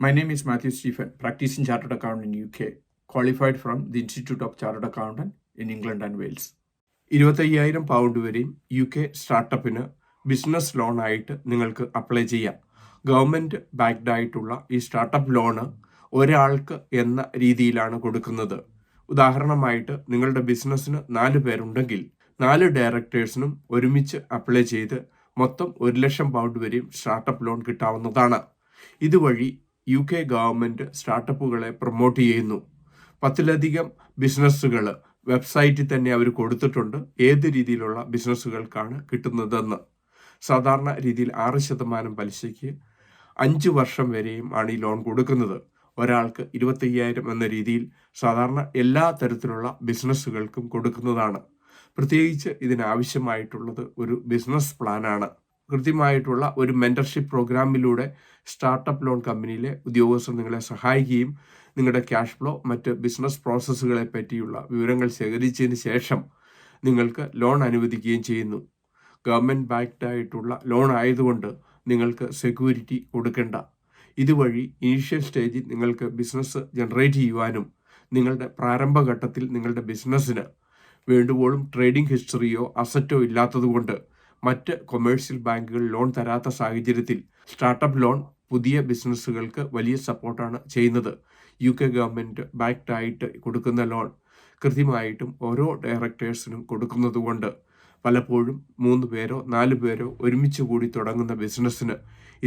My name is Matthew Stephen, practicing chartered accountant in UK, qualified from the Institute of Chartered Accountant in England and Wales. 25,000 pound വരെയും UK സ്റ്റാർട്ടപ്പിന് business loan ആയിട്ട് നിങ്ങൾക്ക് apply ചെയ്യാം. Government backed ആയിട്ടുള്ള ഈ startup loan ഒരാൾക്ക് എന്ന രീതിയിലാണ് കൊടുക്കുന്നത്. ഉദാഹരണമായിട്ട് നിങ്ങളുടെ ബിസിനസ്സിന് 4 പേരുണ്ടെങ്കിൽ 4 ഡയറക്ടേഴ്സിനും ഒരുമിച്ച് അപ്ലൈ ചെയ്ത് മൊത്തം 1 ലക്ഷം പൗണ്ട് വരെയും സ്റ്റാർട്ടപ്പ് ലോൺ കിട്ടാവുന്നതാണ്. ഇതുവഴി UK ഗവൺമെൻറ് സ്റ്റാർട്ടപ്പുകളെ പ്രൊമോട്ട് ചെയ്യുന്നു. 10ലധികം ബിസിനസ്സുകൾ വെബ്സൈറ്റിൽ തന്നെ അവർ കൊടുത്തിട്ടുണ്ട് ഏത് രീതിയിലുള്ള ബിസിനസ്സുകൾക്കാണ് കിട്ടുന്നതെന്ന്. സാധാരണ രീതിയിൽ 6% പലിശയ്ക്ക് 5 വർഷം വരെയും ആണ് ഈ ലോൺ കൊടുക്കുന്നത്. ഒരാൾക്ക് 25,000 എന്ന രീതിയിൽ സാധാരണ എല്ലാ തരത്തിലുള്ള ബിസിനസ്സുകൾക്കും കൊടുക്കുന്നതാണ്. പ്രത്യേകിച്ച് ഇതിനാവശ്യമായിട്ടുള്ളത് ഒരു ബിസിനസ് പ്ലാനാണ്. കൃത്യമായിട്ടുള്ള ഒരു മെൻറ്റർഷിപ്പ് പ്രോഗ്രാമിലൂടെ സ്റ്റാർട്ടപ്പ് ലോൺ കമ്പനിയിലെ ഉദ്യോഗസ്ഥർ നിങ്ങളെ സഹായിക്കുകയും നിങ്ങളുടെ ക്യാഷ് ഫ്ലോ മറ്റ് ബിസിനസ് പ്രോസസ്സുകളെ പറ്റിയുള്ള വിവരങ്ങൾ ശേഖരിച്ചതിന് ശേഷം നിങ്ങൾക്ക് ലോൺ അനുവദിക്കുകയും ചെയ്യുന്നു. ഗവൺമെൻറ് ബാക്ക്ഡ് ആയിട്ടുള്ള ലോൺ ആയതുകൊണ്ട് നിങ്ങൾക്ക് സെക്യൂരിറ്റി കൊടുക്കേണ്ട. ഇതുവഴി ഇനീഷ്യൽ സ്റ്റേജിൽ നിങ്ങൾക്ക് ബിസിനസ് ജനറേറ്റ് ചെയ്യുവാനും നിങ്ങളുടെ പ്രാരംഭഘട്ടത്തിൽ നിങ്ങളുടെ ബിസിനസ്സിന് വേണ്ടുവോളും ട്രേഡിംഗ് ഹിസ്റ്ററിയോ അസറ്റോ ഇല്ലാത്തതുകൊണ്ട് മറ്റ് കൊമേഴ്സ്യൽ ബാങ്കുകൾ ലോൺ തരാത്ത സാഹചര്യത്തിൽ സ്റ്റാർട്ടപ്പ് ലോൺ പുതിയ ബിസിനസ്സുകൾക്ക് വലിയ സപ്പോർട്ടാണ് ചെയ്യുന്നത്. UK ഗവൺമെൻറ് ബാക്ക്ഡ് ആയിട്ട് കൊടുക്കുന്ന ലോൺ കൃത്യമായിട്ടും ഓരോ ഡയറക്ടേഴ്സിനും കൊടുക്കുന്നത് കൊണ്ട് പലപ്പോഴും 3 പേരോ 4 പേരോ ഒരുമിച്ച് കൂടി തുടങ്ങുന്ന ബിസിനസ്സിന്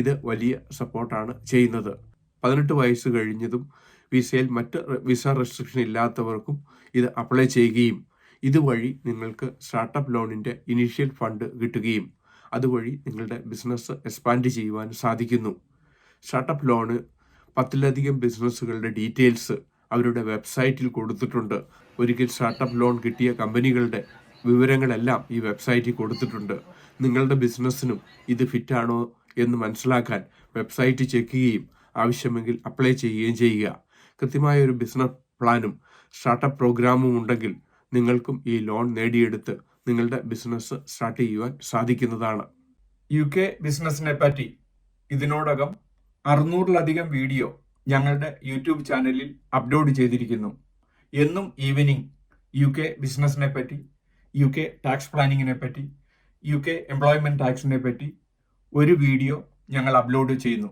ഇത് വലിയ സപ്പോർട്ടാണ് ചെയ്യുന്നത്. 18 വയസ്സ് കഴിഞ്ഞതും വിസയിൽ മറ്റ് വിസ റെസ്ട്രിക്ഷൻ ഇല്ലാത്തവർക്കും ഇത് അപ്ലൈ ചെയ്യുകയും ഇതുവഴി നിങ്ങൾക്ക് സ്റ്റാർട്ടപ്പ് ലോണിൻ്റെ ഇനീഷ്യൽ ഫണ്ട് കിട്ടുകയും അതുവഴി നിങ്ങളുടെ ബിസിനസ് എക്സ്പാൻഡ് ചെയ്യുവാൻ സാധിക്കുന്നു. സ്റ്റാർട്ടപ്പ് ലോണ് 10ലധികം ബിസിനസ്സുകളുടെ ഡീറ്റെയിൽസ് അവരുടെ വെബ്സൈറ്റിൽ കൊടുത്തിട്ടുണ്ട്. ഒരിക്കൽ സ്റ്റാർട്ടപ്പ് ലോൺ കിട്ടിയ കമ്പനികളുടെ വിവരങ്ങളെല്ലാം ഈ വെബ്സൈറ്റിൽ കൊടുത്തിട്ടുണ്ട്. നിങ്ങളുടെ ബിസിനസ്സിനും ഇത് ഫിറ്റാണോ എന്ന് മനസ്സിലാക്കാൻ വെബ്സൈറ്റ് ചെക്ക് ചെയ്യുകയും ആവശ്യമെങ്കിൽ അപ്ലൈ ചെയ്യുകയും ചെയ്യുക. കൃത്യമായ ഒരു ബിസിനസ് പ്ലാനും സ്റ്റാർട്ടപ്പ് പ്രോഗ്രാമും ഉണ്ടെങ്കിൽ നിങ്ങൾക്കും ഈ ലോൺ നേടിയെടുത്ത് നിങ്ങളുടെ ബിസിനസ് സ്റ്റാർട്ട് ചെയ്യുവാൻ സാധിക്കുന്നതാണ്. UK ബിസിനസ്സിനെ പറ്റി ഇതിനോടകം 600ലധികം വീഡിയോ ഞങ്ങളുടെ യൂട്യൂബ് ചാനലിൽ അപ്ലോഡ് ചെയ്തിരിക്കുന്നു. എന്നും ഈവനിങ് UK ബിസിനസ്സിനെ പറ്റി, UK ടാക്സ് പ്ലാനിങ്ങിനെ പറ്റി, UK എംപ്ലോയ്മെൻറ്റ് ടാക്സിനെ പറ്റി ഒരു വീഡിയോ ഞങ്ങൾ അപ്ലോഡ് ചെയ്യുന്നു.